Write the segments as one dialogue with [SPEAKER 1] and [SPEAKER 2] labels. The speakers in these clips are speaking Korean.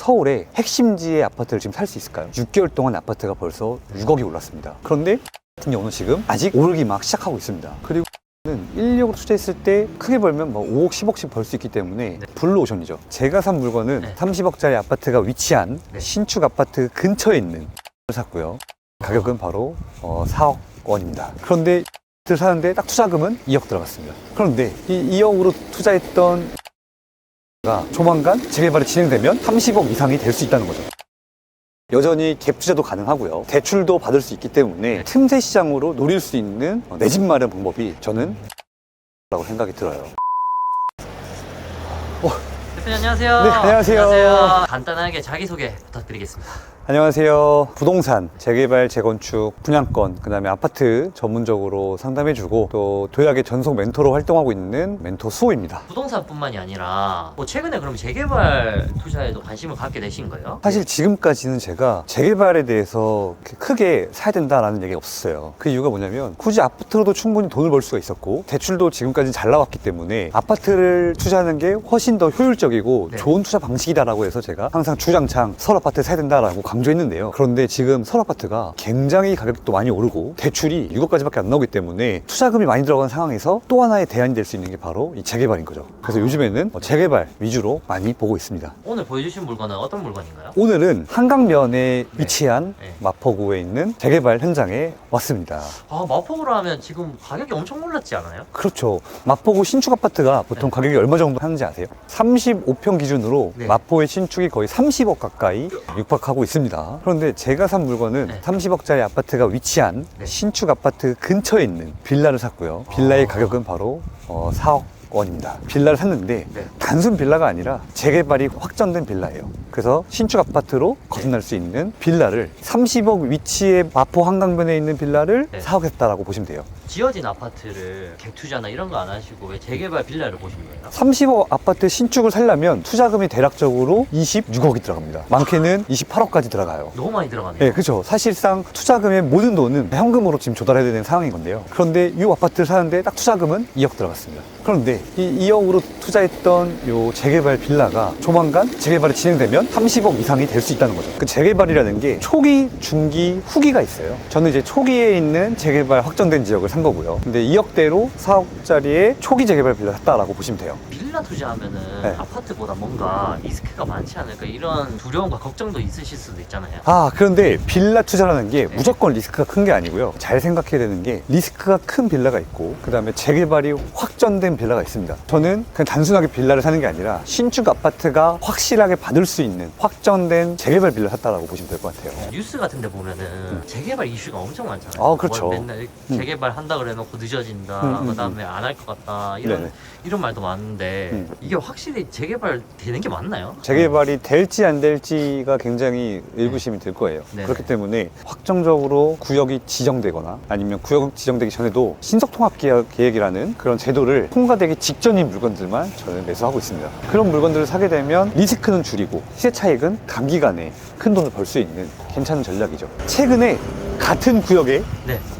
[SPEAKER 1] 서울의 핵심지의 아파트를 지금 살 수 있을까요? 6개월 동안 아파트가 벌써 6억이 올랐습니다. 그런데 같은 경우는 지금 아직 오르기 막 시작하고 있습니다. 그리고 1억으로 투자했을 때 크게 벌면 뭐 5억, 10억씩 벌 수 있기 때문에 블루오션이죠. 제가 산 물건은 30억짜리 아파트가 위치한 신축 아파트 근처에 있는 걸 샀고요. 가격은 바로 4억 원입니다. 그런데 사는데 딱 투자금은 2억 들어갔습니다. 그런데 이 2억으로 투자했던 조만간 재개발이 진행되면 30억 이상이 될 수 있다는 거죠. 여전히 갭 투자도 가능하고요. 대출도 받을 수 있기 때문에 틈새 시장으로 노릴 수 있는 내 집 마련 방법이 저는 라고 생각이 들어요.
[SPEAKER 2] 대표님 안녕하세요.
[SPEAKER 1] 네, 안녕하세요.
[SPEAKER 2] 간단하게 자기소개 부탁드리겠습니다.
[SPEAKER 1] 안녕하세요. 부동산, 재개발, 재건축, 분양권, 그 다음에 아파트 전문적으로 상담해주고 또 도약의 전속 멘토로 활동하고 있는 멘토 수호입니다.
[SPEAKER 2] 부동산뿐만이 아니라 최근에 그럼 재개발 투자에도 관심을 갖게 되신 거예요?
[SPEAKER 1] 사실 지금까지는 제가 재개발에 대해서 크게 사야 된다라는 얘기가 없었어요. 그 이유가 뭐냐면 굳이 아파트로도 충분히 돈을 벌 수가 있었고 대출도 지금까지 잘 나왔기 때문에 아파트를 투자하는 게 훨씬 더 효율적이고 좋은 투자 방식이다라고 해서 제가 항상 주장창 서울아파트 사야 된다라고 강조했는데요. 그런데 지금 서울아파트가 굉장히 가격도 많이 오르고 대출이 6억까지밖에 안 나오기 때문에 투자금이 많이 들어간 상황에서 또 하나의 대안이 될 수 있는 게 바로 이 재개발인 거죠. 그래서 요즘에는 재개발 위주로 많이 보고 있습니다.
[SPEAKER 2] 오늘 보여주신 물건은 어떤 물건인가요?
[SPEAKER 1] 오늘은 한강변에 위치한 마포구에 있는 재개발 현장에 왔습니다.
[SPEAKER 2] 마포구로 하면 지금 가격이 엄청 올랐지 않아요?
[SPEAKER 1] 그렇죠. 마포구 신축 아파트가 보통 가격이 얼마 정도 하는지 아세요? 35평 기준으로 마포의 신축이 거의 30억 가까이 육박하고 있습니다. 그런데 제가 산 물건은 30억짜리 아파트가 위치한 신축 아파트 근처에 있는 빌라를 샀고요. 빌라의 가격은 바로 4억 원입니다. 빌라를 샀는데 단순 빌라가 아니라 재개발이 확정된 빌라예요. 그래서 신축 아파트로 거듭날 수 있는 빌라를 30억 위치의 마포 한강변에 있는 빌라를 4억 했다라고 보시면 돼요.
[SPEAKER 2] 지어진 아파트를 갭 투자나 이런 거 안 하시고 왜 재개발 빌라를 보신 거예요?
[SPEAKER 1] 30억 아파트 신축을 살려면 투자금이 대략적으로 26억이 들어갑니다. 많게는 28억까지 들어가요.
[SPEAKER 2] 너무 많이 들어가네요.
[SPEAKER 1] 네, 그렇죠. 사실상 투자금의 모든 돈은 현금으로 지금 조달해야 되는 상황인 건데요. 그런데 이 아파트를 사는데 딱 투자금은 2억 들어갔습니다. 그런데 이 2억으로 투자했던 요 재개발 빌라가 조만간 재개발이 진행되면 30억 이상이 될 수 있다는 거죠. 그 재개발이라는 게 초기, 중기, 후기가 있어요. 저는 이제 초기에 있는 재개발 확정된 지역을 산 거고요. 근데 2억대로 4억짜리의 초기 재개발 빌라 샀다라고 보시면 돼요.
[SPEAKER 2] 빌라 투자하면은 아파트보다 뭔가 리스크가 많지 않을까 이런 두려움과 걱정도 있으실 수도 있잖아요.
[SPEAKER 1] 그런데 빌라 투자라는 게 무조건 리스크가 큰 게 아니고요. 잘 생각해야 되는 게 리스크가 큰 빌라가 있고 그 다음에 재개발이 확정된 빌라가 있습니다. 저는 그냥 단순하게 빌라를 사는 게 아니라 신축 아파트가 확실하게 받을 수 있는 확정된 재개발 빌라 샀다라고 보시면 될 것 같아요.
[SPEAKER 2] 뉴스 같은 데 보면은 재개발 이슈가 엄청 많잖아요.
[SPEAKER 1] 그렇죠.
[SPEAKER 2] 맨날 재개발 한다 그래 놓고 늦어진다. 그다음에 안 할 것 같다. 이런 말도 많은데 이게 확실히 재개발 되는 게 맞나요?
[SPEAKER 1] 재개발이 될지 안 될지가 굉장히 의구심이 들 거예요. 그렇기 때문에 확정적으로 구역이 지정되거나 아니면 구역 지정되기 전에도 신속통합계획이라는 그런 제도를 통과되기 직전인 물건들만 저는 매수하고 있습니다. 그런 물건들을 사게 되면 리스크는 줄이고 시세 차익은 단기간에 큰 돈을 벌 수 있는 괜찮은 전략이죠. 최근에 같은 구역에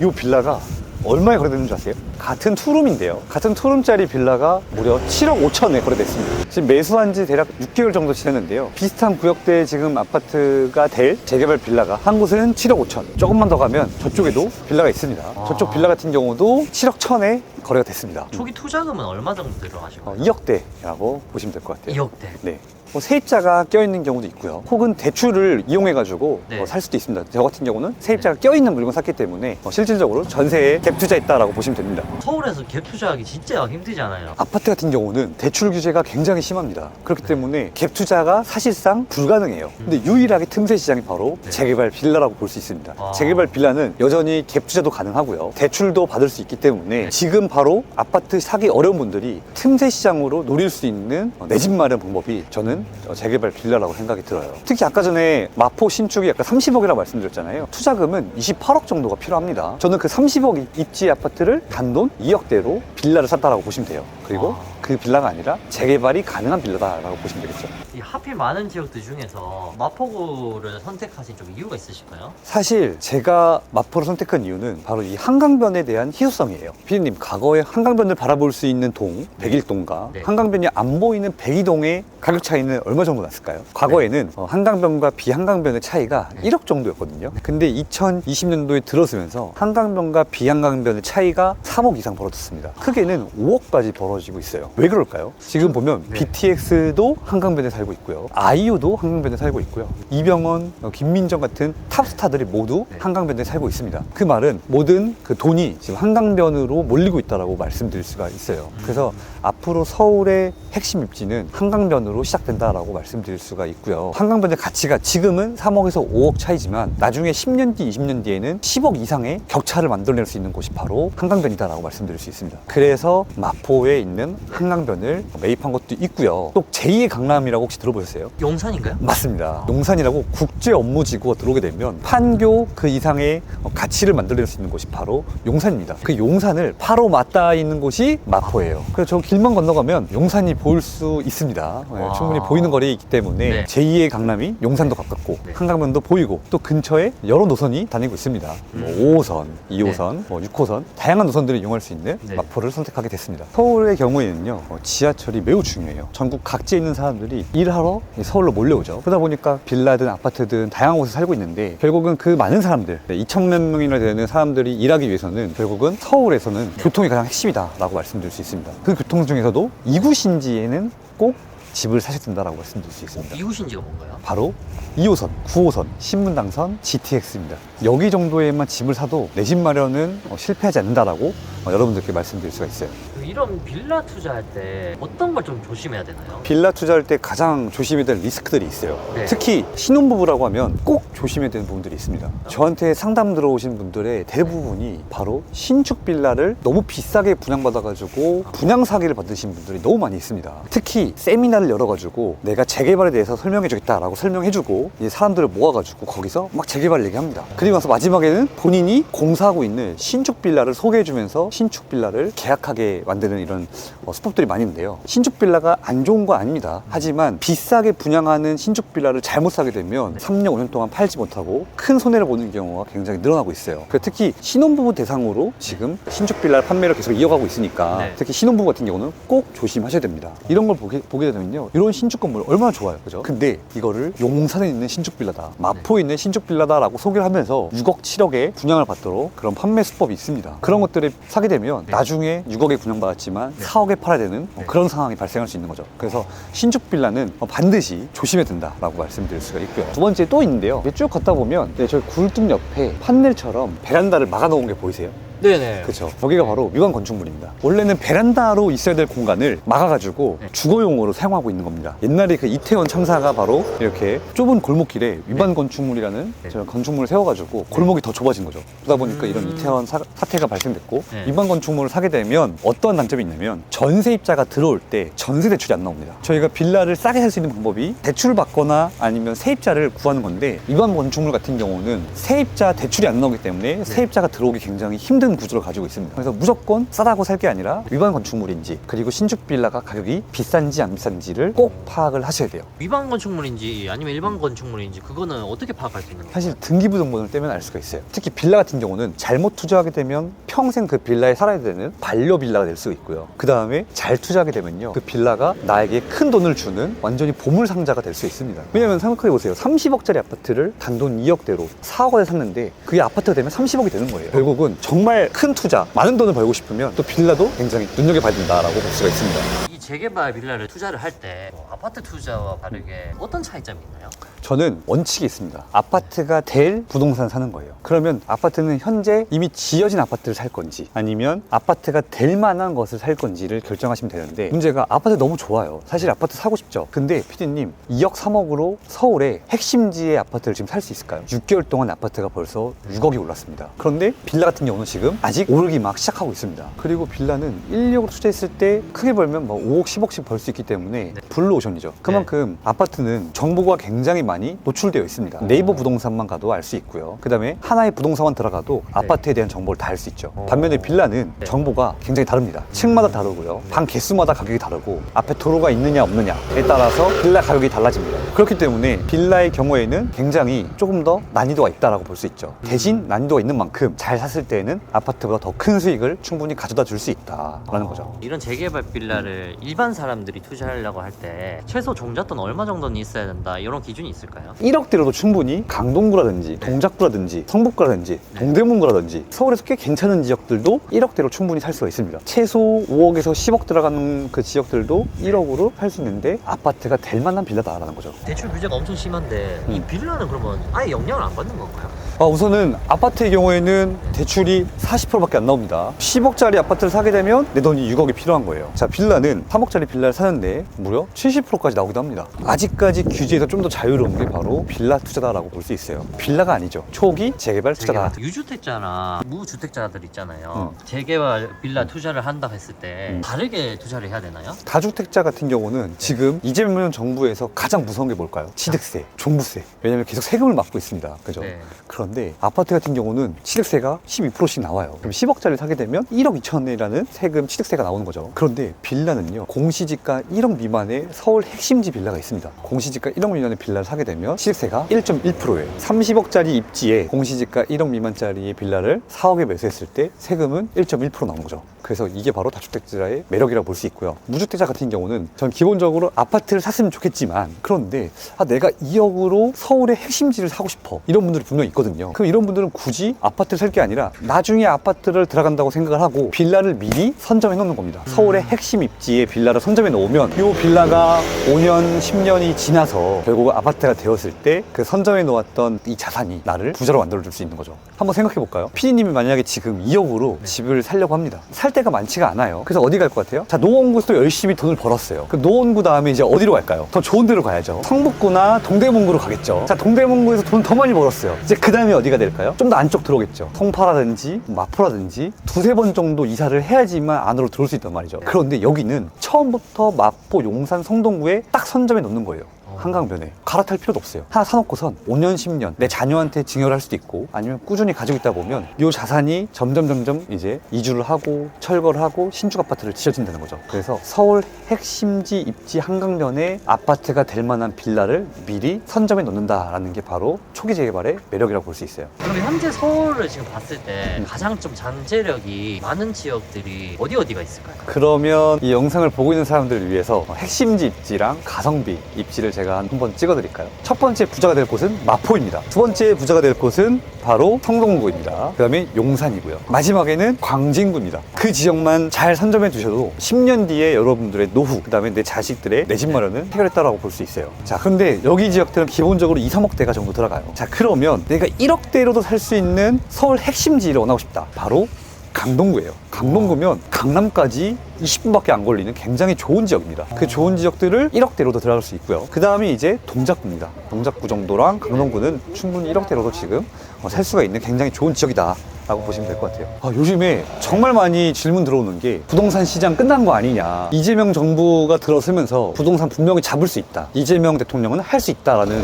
[SPEAKER 1] 이 빌라가 얼마에 거래되는 줄 아세요? 같은 투룸인데요. 같은 투룸짜리 빌라가 무려 7억 5천에 거래됐습니다. 지금 매수한 지 대략 6개월 정도 지났는데요. 비슷한 구역대에 지금 아파트가 될 재개발 빌라가 한 곳은 7억 5천. 조금만 더 가면 저쪽에도 빌라가 있습니다. 저쪽 빌라 같은 경우도 7억 1천에 거래가 됐습니다.
[SPEAKER 2] 초기 투자금은 얼마 정도 들어가신 거예요?
[SPEAKER 1] 2억대라고 보시면 될 것 같아요.
[SPEAKER 2] 2억대?
[SPEAKER 1] 네. 세입자가 껴있는 경우도 있고요. 혹은 대출을 이용해가지고 살 수도 있습니다. 저 같은 경우는 세입자가 껴있는 물건 샀기 때문에 실질적으로 전세에 갭 투자했다라고 보시면 됩니다.
[SPEAKER 2] 서울에서 갭 투자하기 진짜 힘들잖아요.
[SPEAKER 1] 아파트 같은 경우는 대출 규제가 굉장히 심합니다. 그렇기 때문에 갭 투자가 사실상 불가능해요. 근데 유일하게 틈새 시장이 바로 재개발 빌라라고 볼 수 있습니다. 재개발 빌라는 여전히 갭 투자도 가능하고요. 대출도 받을 수 있기 때문에 지금 바로 아파트 사기 어려운 분들이 틈새 시장으로 노릴 수 있는 내 집 마련 방법이 저는 재개발 빌라라고 생각이 들어요. 특히 아까 전에 마포 신축이 약간 30억이라고 말씀드렸잖아요. 투자금은 28억 정도가 필요합니다. 저는 그 30억 입지 아파트를 단돈 2억대로 빌라를 샀다라고 보시면 돼요. 그리고 그 빌라가 아니라 재개발이 가능한 빌라다라고 보시면 되겠죠.
[SPEAKER 2] 이 하필 많은 지역들 중에서 마포구를 선택하신 좀 이유가 있으실까요?
[SPEAKER 1] 사실 제가 마포를 선택한 이유는 바로 이 한강변에 대한 희소성이에요. 피디님, 과거에 한강변을 바라볼 수 있는 동, 101동과 한강변이 안 보이는 102동의 가격 차이는 차이는 얼마 정도 났을까요? 과거에는 한강변과 비한강변의 차이가 1억 정도였거든요. 근데 2020년도에 들어서면서 한강변과 비한강변의 차이가 3억 이상 벌어졌습니다. 크게는 5억까지 벌어지고 있어요. 왜 그럴까요? 지금 보면 BTX도 한강변에 살고 있고요. 아이유도 한강변에 살고 있고요. 이병헌, 김민정 같은 탑스타들이 모두 한강변에 살고 있습니다. 그 말은 모든 그 돈이 지금 한강변으로 몰리고 있다고 말씀드릴 수가 있어요. 그래서 앞으로 서울의 핵심 입지는 한강변으로 시작된다라고 말씀드릴 수가 있고요. 한강변의 가치가 지금은 3억에서 5억 차이지만 나중에 10년 뒤, 20년 뒤에는 10억 이상의 격차를 만들어낼 수 있는 곳이 바로 한강변이다라고 말씀드릴 수 있습니다. 그래서 마포에 있는 한강변을 매입한 것도 있고요. 또 제2의 강남이라고 혹시 들어보셨어요?
[SPEAKER 2] 용산인가요?
[SPEAKER 1] 맞습니다. 용산이라고 국제 업무지구가 들어오게 되면 판교 그 이상의 가치를 만들어낼 수 있는 곳이 바로 용산입니다. 그 용산을 바로 맞닿아 있는 곳이 마포예요. 그래서 저 길만 건너가면 용산이 보일 수 있습니다. 충분히 보이는 거리에 있기 때문에 제2의 강남이 용산도 가깝고 한강변도 보이고 또 근처에 여러 노선이 다니고 있습니다. 5호선, 2호선, 6호선 다양한 노선들을 이용할 수 있는 마포를 선택하게 됐습니다. 서울의 경우에는요 지하철이 매우 중요해요. 전국 각지에 있는 사람들이 일하러 서울로 몰려오죠. 그러다 보니까 빌라든 아파트든 다양한 곳에 살고 있는데 결국은 그 많은 사람들 2,000만 명이나 되는 사람들이 일하기 위해서는 결국은 서울에서는 교통이 가장 핵심이다라고 말씀드릴 수 있습니다. 그 교통 중에서도 2구 신지에는 꼭 집을 사셔야 된다라고 말씀드릴 수 있습니다.
[SPEAKER 2] 이구신지가 뭔가요?
[SPEAKER 1] 바로 2호선, 9호선, 신분당선, GTX입니다. 여기 정도에만 집을 사도 내 집 마련은 실패하지 않는다라고 여러분들께 말씀드릴 수가 있어요.
[SPEAKER 2] 이런 빌라 투자할 때 어떤 걸 좀 조심해야 되나요?
[SPEAKER 1] 빌라 투자할 때 가장 조심해야 될 리스크들이 있어요.
[SPEAKER 2] 네.
[SPEAKER 1] 특히 신혼부부라고 하면 꼭 조심해야 되는 부분들이 있습니다. 저한테 상담 들어오신 분들의 대부분이 바로 신축 빌라를 너무 비싸게 분양받아가지고 분양 사기를 받으신 분들이 너무 많이 있습니다. 특히 세미나를 열어가지고 내가 재개발에 대해서 설명해주겠다라고 설명해주고 이 사람들을 모아가지고 거기서 막 재개발 얘기합니다. 그리고 나서 마지막에는 본인이 공사하고 있는 신축 빌라를 소개해주면서 신축 빌라를 계약하게 만드는 이런 수법들이 많이 있는데요. 신축 빌라가 안 좋은 거 아닙니다. 하지만 비싸게 분양하는 신축 빌라를 잘못 사게 되면 3년, 5년 동안 팔지 못하고 큰 손해를 보는 경우가 굉장히 늘어나고 있어요. 특히 신혼부부 대상으로 지금 신축 빌라 판매를 계속 이어가고 있으니까 특히 신혼부부 같은 경우는 꼭 조심하셔야 됩니다. 이런 걸 보게 되면요. 이런 신축 건물 얼마나 좋아요. 그죠? 근데 이거를 용산에 있는 신축 빌라다, 마포에 있는 신축 빌라다라고 소개를 하면서 6억, 7억에 분양을 받도록 그런 판매 수법이 있습니다. 그런 것들을 사게 되면 나중에 6억에 분양받았지만 4억에 팔아야 되는 그런 상황이 발생할 수 있는 거죠. 그래서 신축 빌라는 반드시 조심해야 된다라고 말씀드릴 수가 있고요. 두 번째 또 있는데요. 쭉 걷다 보면 저희 굴뚝 옆에 판넬처럼 베란다를 막아놓은 게 보이세요?
[SPEAKER 2] 네네.
[SPEAKER 1] 그렇죠. 거기가 바로 미관 건축물입니다. 원래는 베란다로 있어야 될 공간을 막아가지고 주거용으로 사용하고 있는 겁니다. 옛날에 그 이태원 참사가 바로 이렇게 좁은 골목길에 위반 건축물이라는 저런 건축물을 세워가지고 골목이 더 좁아진 거죠. 그러다 보니까 이런 이태원 사태가 발생됐고 위반 건축물을 사게 되면 어떠한 단점이 있냐면 전세입자가 들어올 때 전세 대출이 안 나옵니다. 저희가 빌라를 싸게 살 수 있는 방법이 대출을 받거나 아니면 세입자를 구하는 건데 위반 건축물 같은 경우는 세입자 대출이 안 나오기 때문에 세입자가 들어오기 굉장히 힘든 구조를 가지고 있습니다. 그래서 무조건 싸다고 살 게 아니라 위반 건축물인지 그리고 신축 빌라가 가격이 비싼지 안 비싼지를 꼭 파악을 하셔야 돼요.
[SPEAKER 2] 위반 건축물인지 아니면 일반 건축물인지 그거는 어떻게 파악할 수 있는 거예요?
[SPEAKER 1] 사실 등기부 등본을 떼면 알 수가 있어요. 특히 빌라 같은 경우는 잘못 투자하게 되면 평생 그 빌라에 살아야 되는 반려 빌라가 될 수 있고요. 그 다음에 잘 투자하게 되면요, 그 빌라가 나에게 큰 돈을 주는 완전히 보물 상자가 될 수 있습니다. 왜냐면 생각해 보세요. 30억짜리 아파트를 단돈 2억대로 4억에 샀는데 그게 아파트가 되면 30억이 되는 거예요. 결국은 정말 큰 투자, 많은 돈을 벌고 싶으면 또 빌라도 굉장히 눈여겨봐야 된다라고 볼 수가 있습니다.
[SPEAKER 2] 이 재개발 빌라를 투자를 할 때 아파트 투자와 다르게 어떤 차이점이 있나요?
[SPEAKER 1] 저는 원칙이 있습니다. 아파트가 될 부동산 사는 거예요. 그러면 아파트는 현재 이미 지어진 아파트를 살 건지 아니면 아파트가 될 만한 것을 살 건지를 결정하시면 되는데, 문제가 아파트 너무 좋아요. 사실 아파트 사고 싶죠. 근데 피디님 2억 3억으로 서울의 핵심지의 아파트를 지금 살 수 있을까요? 6개월 동안 아파트가 벌써 6억이 올랐습니다. 그런데 빌라 같은 경우는 지금 아직 오르기 막 시작하고 있습니다. 그리고 빌라는 1억으로 투자했을 때 크게 벌면 5억 10억씩 벌 수 있기 때문에 블루오션이죠. 그만큼 아파트는 정보가 굉장히 많이 노출되어 있습니다. 네이버 부동산만 가도 알 수 있고요. 그 다음에 하나의 부동산만 들어가도 아파트에 대한 정보를 다 알 수 있죠. 반면에 빌라는 정보가 굉장히 다릅니다. 층마다 다르고요. 방 개수마다 가격이 다르고 앞에 도로가 있느냐 없느냐에 따라서 빌라 가격이 달라집니다. 그렇기 때문에 빌라의 경우에는 굉장히 조금 더 난이도가 있다라고 볼 수 있죠. 대신 난이도가 있는 만큼 잘 샀을 때에는 아파트보다 더 큰 수익을 충분히 가져다 줄 수 있다라는 거죠.
[SPEAKER 2] 이런 재개발 빌라를 일반 사람들이 투자하려고 할 때 최소 종잣돈 얼마 정도는 있어야 된다 이런 기준이 있을까요?
[SPEAKER 1] 1억대로도 충분히 강동구라든지 동작구라든지 성북구라든지 동대문구라든지 서울에서 꽤 괜찮은 지역들도 1억대로 충분히 살 수가 있습니다. 최소 5억에서 10억 들어가는 그 지역들도 1억으로 살 수 있는데 아파트가 될 만한 빌라다라는 거죠.
[SPEAKER 2] 대출 규제가 엄청 심한데 이 빌라는 그러면 아예 영향을 안 받는 건가요?
[SPEAKER 1] 우선은 아파트의 경우에는 대출이 40%밖에 안 나옵니다. 10억짜리 아파트를 사게 되면 내 돈이 6억이 필요한 거예요. 자, 빌라는 3억짜리 빌라를 사는데 무려 70%까지 나오기도 합니다. 아직까지 규제에서 좀 더 자유로운 게 바로 빌라 투자다라고 볼 수 있어요. 빌라가 아니죠. 초기 재개발 투자다.
[SPEAKER 2] 유주택자나 무주택자들 있잖아요. 재개발 빌라 투자를 한다고 했을 때 다르게 투자를 해야 되나요?
[SPEAKER 1] 다주택자 같은 경우는 지금 이재명 정부에서 가장 무서운 게 뭘까요? 취득세, 종부세. 왜냐면 계속 세금을 막고 있습니다. 그죠?
[SPEAKER 2] 네.
[SPEAKER 1] 그런데 아파트 같은 경우는 취득세가 12%씩 나와요. 그럼 10억짜리 사게 되면 1억 2천이라는 세금 취득세가 나오는 거죠. 그런데 빌라는요, 공시지가 1억 미만의 서울 핵심지 빌라가 있습니다. 공시지가 1억 미만의 빌라를 사게 되면 취득세가 1.1%예요. 30억짜리 입지에 공시지가 1억 미만짜리 빌라를 4억에 매수했을 때 세금은 1.1% 나오는 거죠. 그래서 이게 바로 다주택자의 매력이라고 볼 수 있고요. 무주택자 같은 경우는 전 기본적으로 아파트를 샀으면 좋겠지만, 그런데 내가 2억으로 서울의 핵심지를 사고 싶어, 이런 분들이 분명히 있거든요. 그럼 이런 분들은 굳이 아파트를 살 게 아니라 나중에 아파트를 들어간다고 생각을 하고 빌라를 미리 선점해 놓는 겁니다. 서울의 핵심 입지에 빌라를 선점해 놓으면 이 빌라가 5년, 10년이 지나서 결국 아파트가 되었을 때 그 선점해 놓았던 이 자산이 나를 부자로 만들어줄 수 있는 거죠. 한번 생각해 볼까요? 피디님이 만약에 지금 2억으로 집을 살려고 합니다. 살 데가 많지가 않아요. 그래서 어디 갈 것 같아요? 자, 노원구에서 열심히 돈을 벌었어요. 그 노원구 다음에 이제 어디로 갈까요? 더 좋은 데로 가야죠. 성북구나 동대문구로 가겠죠. 자, 동대문구에서 돈 더 많이 벌었어요. 이제 그 다음에 어디가 될까요? 좀 더 안쪽 들어오겠죠. 송파라든지 마포라든지 두세 번 정도 이사를 해야지만 안으로 들어올 수 있단 말이죠. 그런데 여기는 처음부터 마포, 용산, 성동구에 딱 선점해 놓는 거예요. 한강변에 갈아탈 필요도 없어요. 하나 사놓고선 5년, 10년 내 자녀한테 증여를 할 수도 있고, 아니면 꾸준히 가지고 있다 보면 이 자산이 점점 이제 이주를 하고 철거를 하고 신축 아파트를 지어진다는 거죠. 그래서 서울 핵심지 입지 한강변에 아파트가 될 만한 빌라를 미리 선점해 놓는다라는 게 바로 초기 재개발의 매력이라고 볼 수 있어요.
[SPEAKER 2] 그럼 현재 서울을 지금 봤을 때 가장 좀 잠재력이 많은 지역들이 어디가 있을까요?
[SPEAKER 1] 그러면 이 영상을 보고 있는 사람들을 위해서 핵심지 입지랑 가성비 입지를 제가 한번 찍어드릴까요? 첫 번째 부자가 될 곳은 마포입니다. 두 번째 부자가 될 곳은 바로 성동구입니다. 그 다음에 용산이고요. 마지막에는 광진구입니다. 그 지역만 잘 선점해 두셔도 10년 뒤에 여러분들의 노후, 그 다음에 내 자식들의 내 집 마련은 해결했다라고 볼 수 있어요. 자, 그런데 여기 지역들은 기본적으로 2, 3억대가 정도 들어가요. 자, 그러면 내가 1억대로도 살 수 있는 서울 핵심지를 원하고 싶다. 바로 강동구예요. 강동구면 강남까지 20분밖에 안 걸리는 굉장히 좋은 지역입니다. 그 좋은 지역들을 1억대로도 들어갈 수 있고요. 그 다음에 이제 동작구입니다. 동작구 정도랑 강동구는 충분히 1억대로도 지금 살 수가 있는 굉장히 좋은 지역이다 라고 보시면 될 것 같아요. 요즘에 정말 많이 질문 들어오는 게 부동산 시장 끝난 거 아니냐, 이재명 정부가 들어서면서 부동산 분명히 잡을 수 있다, 이재명 대통령은 할 수 있다라는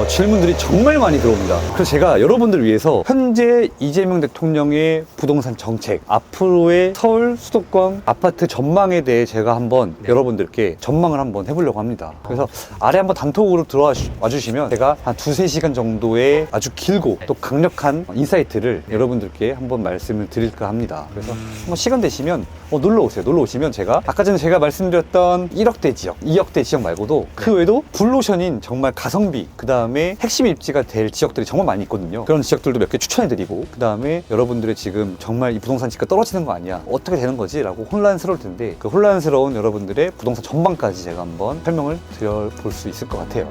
[SPEAKER 1] 질문들이 정말 많이 들어옵니다. 그래서 제가 여러분들을 위해서 현재 이재명 대통령의 부동산 정책, 앞으로의 서울 수도권 아파트 전망에 대해 제가 한번 여러분들께 전망을 한번 해보려고 합니다. 그래서 아래 한번 단톡으로 들어와 주시면 제가 한 2-3시간 정도의 아주 길고 또 강력한 인사이트를 여러분들께 한번 말씀을 드릴까 합니다. 그래서 한번 시간 되시면 놀러 오세요. 놀러 오시면 제가 아까 전에 제가 말씀드렸던 1억대 지역, 2억대 지역 말고도 그 외에도 블루오션인 정말 가성비, 그 다음에 핵심 입지가 될 지역들이 정말 많이 있거든요. 그런 지역들도 몇 개 추천해드리고, 그 다음에 여러분들의 지금 정말 이 부동산 지가 떨어지는 거 아니야, 어떻게 되는 거지? 라고 혼란스러울 텐데 그 혼란스러운 여러분들의 부동산 전망까지 제가 한번 설명을 드려볼 수 있을 것 같아요.